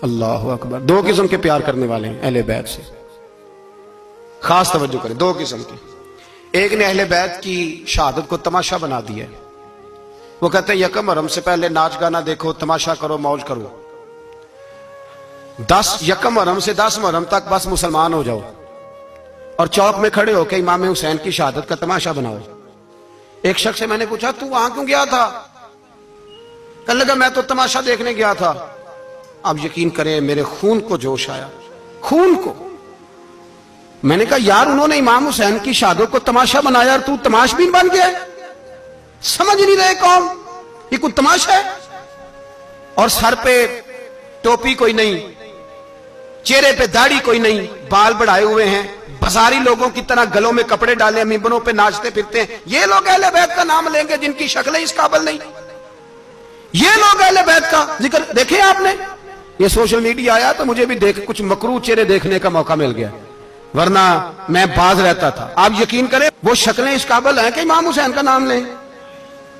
اللہ اکبر. دو قسم کے پیار کرنے والے ہیں اہل بیت سے, خاص توجہ کریں. دو قسم کے. ایک نے اہل بیت کی شہادت کو تماشا بنا دیا ہے. وہ کہتے ہیں یکم محرم سے پہلے ناچ گانا دیکھو, تماشا کرو, موج کرو. 10 یکم محرم سے 10 محرم تک بس مسلمان ہو جاؤ اور چوک میں کھڑے ہو کے امام حسین کی شہادت کا تماشا بناؤ. ایک شخص سے میں نے پوچھا تو وہاں کیوں گیا تھا؟ کہنے لگا میں تو تماشا دیکھنے گیا تھا. اب یقین کریں میرے خون کو جوش آیا, خون کو. میں نے کہا یار انہوں نے امام حسین کی شہادت کو تماشا بنایا اور تو تماش بین بن گیا. سمجھ نہیں رہے کون یہ کوئی تماشا ہے؟ اور سر پہ ٹوپی کوئی نہیں, چہرے پہ داڑھی کوئی نہیں, بال بڑھائے ہوئے ہیں, بازاری لوگوں کی طرح گلوں میں کپڑے ڈالے, ممبروں پہ ناچتے پھرتے ہیں. یہ لوگ اہل بیت کا نام لیں گے جن کی شکلیں اس قابل نہیں. یہ لوگ اہل بیت کا ذکر دیکھیں آپ نے. یہ سوشل میڈیا آیا تو مجھے بھی کچھ مکروہ چہرے دیکھنے کا موقع مل گیا, ورنہ میں باز رہتا تھا. آپ یقین کریں وہ شکلیں اس قابل ہیں کہ امام حسین کا نام لیں.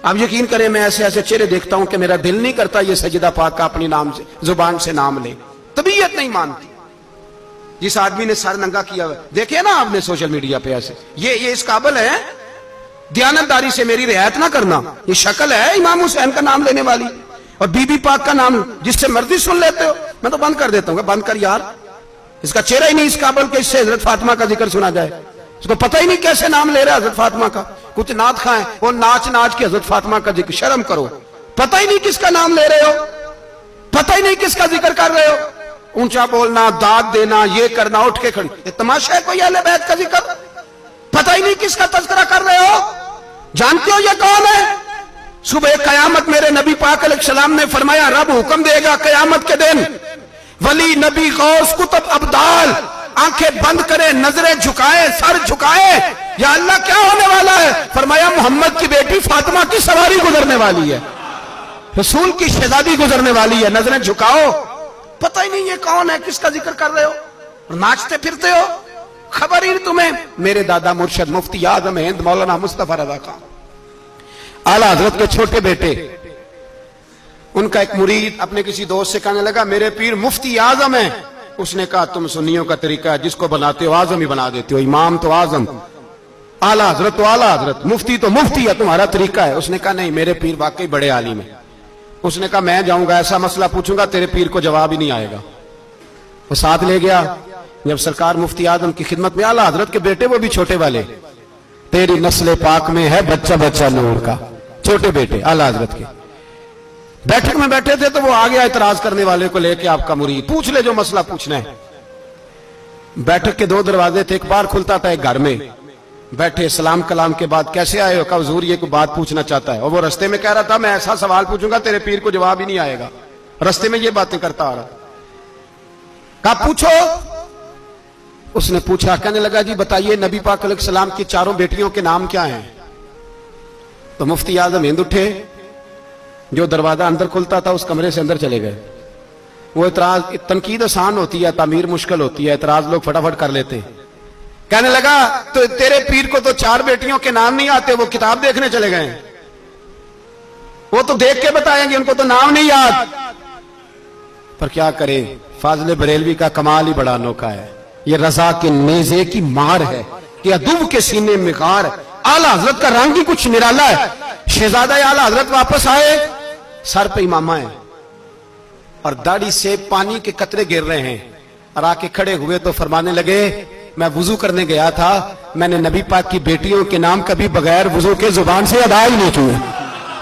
آپ یقین کریں میں ایسے ایسے چہرے دیکھتا ہوں کہ میرا دل نہیں کرتا یہ سجدہ پاک کا اپنی نام سے زبان سے نام لے. طبیعت نہیں مانتی. جس آدمی نے سر ننگا کیا ہوا دیکھے نا آپ نے سوشل میڈیا پہ, ایسے یہ اس قابل ہے دیانتداری سے میری رعایت نہ کرنا. یہ شکل ہے امام حسین کا نام لینے والی, اور بی بی پاک کا نام جس سے مرضی سن لیتے ہو. میں تو بند کر دیتا ہوں, بند کر یار, اس کا چہرہ ہی نہیں اس قابل کہ اس سے حضرت فاطمہ کا ذکر سنا جائے. اس کو پتہ ہی نہیں کیسے نام لے رہا حضرت فاطمہ کا. کچھ نعت خائیں وہ ناچ ناچ کے حضرت فاطمہ کا ذکر. شرم کرو, پتہ ہی نہیں کس کا نام لے رہے ہو, پتہ ہی نہیں کس کا ذکر کر رہے ہو. اونچا بولنا, داد دینا, یہ کرنا, اٹھ کے کھڑی, یہ تماشا ہے کوئی اہل بیت کا ذکر؟ پتہ ہی نہیں کس کا تذکرہ کر رہے ہو. جانتے ہو یہ کون ہے؟ صبح قیامت میرے نبی پاک علیہ السلام نے فرمایا رب حکم دے گا قیامت کے دن, ولی, نبی, غوث, کتب, ابدال آنکھیں بند کرے, نظریں جھکائے, سر جھکائے, یا اللہ کیا ہونے والا ہے؟ فرمایا محمد کی بیٹی فاطمہ کی سواری گزرنے والی ہے, رسول کی شہزادی گزرنے والی ہے, نظریں جھکاؤ. پتہ ہی نہیں یہ کون ہے, کس کا ذکر کر رہے ہو, اور ناچتے پھرتے ہو, خبر ہی نہیں تمہیں. میرے دادا مرشد مفتی اعظم ہند مولانا مصطفیٰ رضا خان اعلیٰ حضرت کے چھوٹے بیٹے, ان کا ایک مرید اپنے کسی دوست سے کہنے لگا میرے پیر مفتی اعظم ہیں. اس نے کہا تم سنیوں کا طریقہ ہے, جس کو بناتے ہو اعظم ہی بنا دیتے ہو, امام تو اعظم, اعلیٰ حضرت تو اعلیٰ حضرت, مفتی تو مفتی ہے, تمہارا طریقہ ہے. اس نے کہا نہیں میرے پیر واقعی بڑے عالم ہیں. اس نے کہا میں جاؤں گا ایسا مسئلہ پوچھوں گا تیرے پیر کو جواب ہی نہیں آئے گا. وہ ساتھ لے گیا. جب سرکار مفتی اعظم کی خدمت میں, اعلیٰ حضرت کے بیٹے وہ بھی چھوٹے والے, تیری نسل پاک میں ہے بچہ بچہ نور کا, چھوٹے بیٹے اعلیٰ حضرت کے بیٹھک میں بیٹھے تھے تو وہ آگے اعتراض کرنے والے کو لے کے آپ کا مرید پوچھ لے جو مسئلہ پوچھنا ہے. بیٹھک کے 2 دروازے تھے, ایک بار کھلتا تھا ایک گھر میں. بیٹھے, سلام کلام کے بعد کیسے آئے ہو؟ کہا حضور یہ کوئی بات پوچھنا چاہتا ہے. اور وہ رستے میں کہہ رہا تھا میں ایسا سوال پوچھوں گا تیرے پیر کو جواب ہی نہیں آئے گا. رستے میں یہ باتیں کرتا آ رہا. کہا پوچھو. اس نے پوچھا, کہنے لگا جی بتائیے نبی پاک علیہ السلام کی 4 بیٹیوں کے نام کیا ہیں؟ تو مفتی اعظم ہند اٹھے, جو دروازہ اندر کھلتا تھا اس کمرے سے اندر چلے گئے. وہ اعتراض, تنقید آسان ہوتی ہے, تعمیر مشکل ہوتی ہے, اعتراض لوگ فٹافٹ کر لیتے ہیں. کہنے لگا تو تیرے پیر کو تو 4 بیٹیوں کے نام نہیں آتے, وہ کتاب دیکھنے چلے گئے ہیں, وہ تو دیکھ کے بتائیں گے, ان کو تو نام نہیں یاد. پر کیا کرے, فاضل بریلوی کا کمال ہی بڑا انوکھا ہے. یہ رضا کے نیزے کی مار ہے کہ ادب کے سینے میں غار. اعلیٰ حضرت کا رنگ ہی کچھ نرالا ہے. شہزادہ اعلیٰ حضرت واپس آئے, سر پہ امامہ ہے اور داڑھی سے پانی کے قطرے گر رہے ہیں, اور آ کے کھڑے ہوئے تو فرمانے لگے میں وضو کرنے گیا تھا, میں نے نبی پاک کی بیٹیوں کے نام کبھی بغیر وضو کے زبان سے ادا ہی نہیں کیے,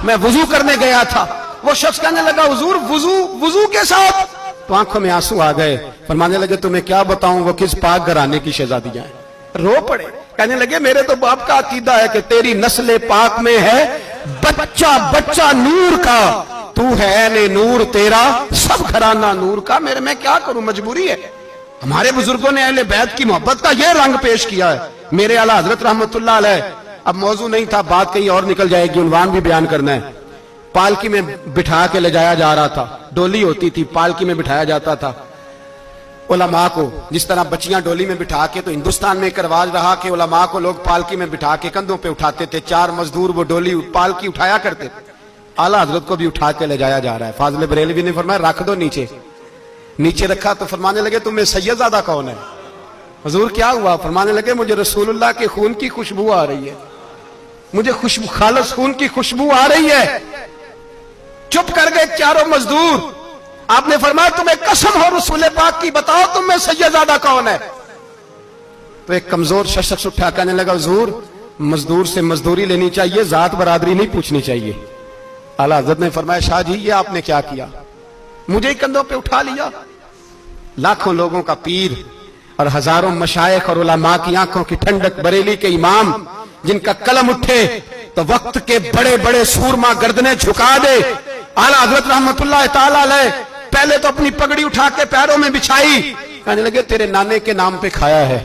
میں وضو کرنے گیا تھا. وہ شخص کہنے لگا حضور وضو کے ساتھ؟ تو آنکھوں میں آنسو آ گئے. فرمانے لگے تمہیں کیا بتاؤں وہ کس پاک گھرانے کی شہزادیاں ہیں. رو پڑے, کہنے لگے میرے تو باپ کا عقیدہ ہے کہ تیری نسل پاک میں ہے بچہ بچہ نور کا, تو ہے نے نور تیرا سب گھرانہ نور کا. میرے میں کیا کروں, مجبوری ہے. ہمارے بزرگوں نے اہل بیت کی محبت کا یہ رنگ پیش کیا ہے. میرے اعلیٰ حضرت رحمت اللہ علیہ, اب موضوع نہیں تھا, بات کہیں اور نکل جائے گی, عنوان بھی بیان کرنا ہے. پالکی میں بٹھا کے لے جایا جا رہا تھا, ڈولی ہوتی تھی, پالکی میں بٹھایا جاتا تھا علماء کو. جس طرح بچیاں ڈولی میں بٹھا کے, تو ہندوستان میں ایک رواج رہا کہ علماء کو لوگ پالکی میں بٹھا کے کندھوں پہ اٹھاتے تھے. 4 مزدور وہ ڈولی پالکی اٹھایا کرتے تھے. اعلیٰ حضرت کو بھی اٹھا کے لے جایا جا رہا ہے. فاضل بریلوی نے فرمایا رکھ دو نیچے, نیچے رکھا تو فرمانے لگے تمہیں سیدزادہ کون ہے؟ حضور کیا ہوا؟ فرمانے لگے مجھے رسول اللہ کے خون کی خوشبو آ رہی ہے، مجھے خوشبو خالص خون کی خوشبو آ رہی ہے۔ چپ کر گئے چاروں مزدور۔ آپ نے فرمایا تمہیں قسم ہو رسول پاک کی، بتاؤ تم میں سیدزادہ کون ہے؟ تو ایک کمزور شخص اٹھا کہنے لگا حضور مزدور سے مزدوری لینی چاہیے، ذات برادری نہیں پوچھنی چاہیے۔ اعلیٰ حضرت نے فرمایا شاہ جی یہ آپ نے کیا کیا؟ مجھے ہی کندھوں پہ اٹھا لیا۔ لاکھوں لوگوں کا پیر اور ہزاروں مشائخ اور علماء کی آنکھوں کی ٹھنڈک، بریلی کے امام جن کا قلم اٹھے تو وقت کے بڑے بڑے سورما گردنیں جھکا دے۔ اعلیٰ حضرت رحمت اللہ تعالی علیہ پہلے تو اپنی پگڑی اٹھا کے پیروں میں بچھائی، کہنے لگے تیرے نانے کے نام پہ کھایا ہے،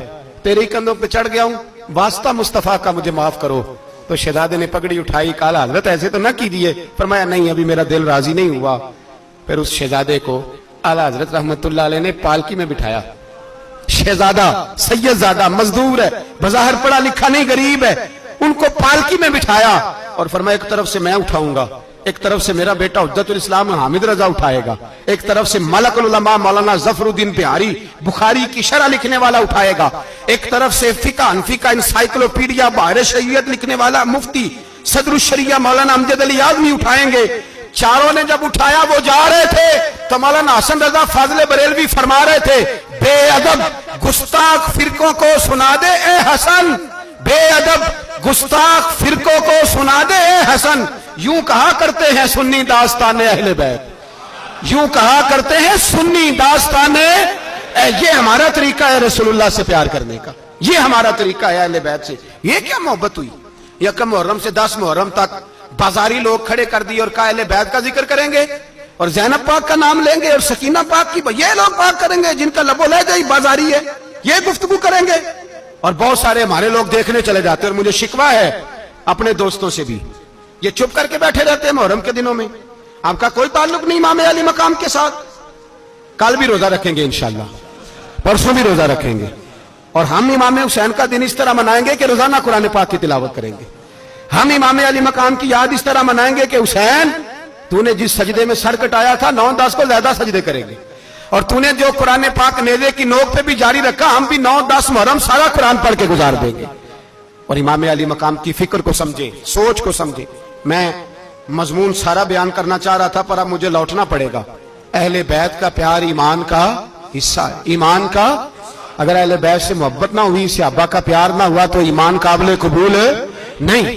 تیرے ہی کندھوں پہ چڑھ گیا ہوں، واسطہ مصطفیٰ کا مجھے معاف کرو۔ تو شہزادے نے پگڑی اٹھائی، کہا حضرت ایسے تو نہ کیجیے۔ فرمایا نہیں ابھی میرا دل راضی نہیں ہوا۔ پھر اس شہزادے کو اعلیٰ حضرت رحمت اللہ علیہ نے پالکی میں بٹھایا۔ شہزادہ سیدزادہ مزدور ہے، بظاہر پڑھا لکھا نہیں غریب ہے، ان کو پالکی میں بٹھایا اور فرمایا ایک طرف سے میں اٹھاؤں گا، ایک طرف سے میرا بیٹا حجت الاسلام حامد رضا اٹھائے گا، ایک طرف سے ملک العلماء مولانا ظفر الدین بہاری بخاری کی شرح لکھنے والا اٹھائے گا، ایک طرف سے فقہ حنفی کا انسائکلوپیڈیا بحر شریعت لکھنے والا مفتی صدر الشریعہ مولانا امجد علی اعظمی اٹھائیں گے۔ چاروں نے جب اٹھایا وہ جا رہے تھے تو مولانا حسن رضا فاضل بریلوی فرما رہے تھے بے ادب گستاخ فرقوں کو سنا دے اے حسن، بے ادب گستاخ فرقوں کو سنا دے اے حسن، یوں کہا کرتے ہیں سنی داستان اہل بیت، یوں کہا کرتے ہیں سنی داستان، یہ ہمارا طریقہ ہے رسول اللہ سے پیار کرنے کا، یہ ہمارا طریقہ ہے اہل بیت سے۔ یہ کیا محبت ہوئی؟ یکم محرم سے 10 محرم تک بازاری لوگ کھڑے کر دی اور کہا اہل بیت کا ذکر کریں گے اور زینب پاک کا نام لیں گے اور سکینہ پاک کی، یہ لوگ پاک کریں گے جن کا لب و لہجہ ہی بازاری ہے، یہ گفتگو کریں گے۔ اور بہت سارے ہمارے لوگ دیکھنے چلے جاتے ہیں، اور مجھے شکوہ ہے اپنے دوستوں سے بھی، یہ چپ کر کے بیٹھے رہتے ہیں محرم کے دنوں میں، آپ کا کوئی تعلق نہیں امام علی مقام کے ساتھ۔ کل بھی روزہ رکھیں گے انشاءاللہ، پرسوں بھی روزہ رکھیں گے، اور ہم امام حسین کا دن اس طرح منائیں گے کہ روزانہ قرآن پاک کی تلاوت کریں گے۔ ہم امام علی مقام کی یاد اس طرح منائیں گے کہ حسین تو نے جس سجدے میں سر کٹایا تھا 9-10 کو زیادہ سجدے کریں گے، اور تو نے جو قرآن پاک نیزے کی نوک پہ بھی جاری رکھا، ہم بھی 9-10 محرم سارا قرآن پڑھ کے گزار دیں گے۔ اور امام علی مقام کی فکر کو سمجھیں، سوچ کو سمجھیں۔ میں مضمون سارا بیان کرنا چاہ رہا تھا پر اب مجھے لوٹنا پڑے گا۔ اہل بیت کا پیار ایمان کا حصہ ہے، ایمان کا، اگر اہل بیت سے محبت نہ ہوئی، صحابہ کا پیار نہ ہوا تو ایمان قابل قبول نہیں۔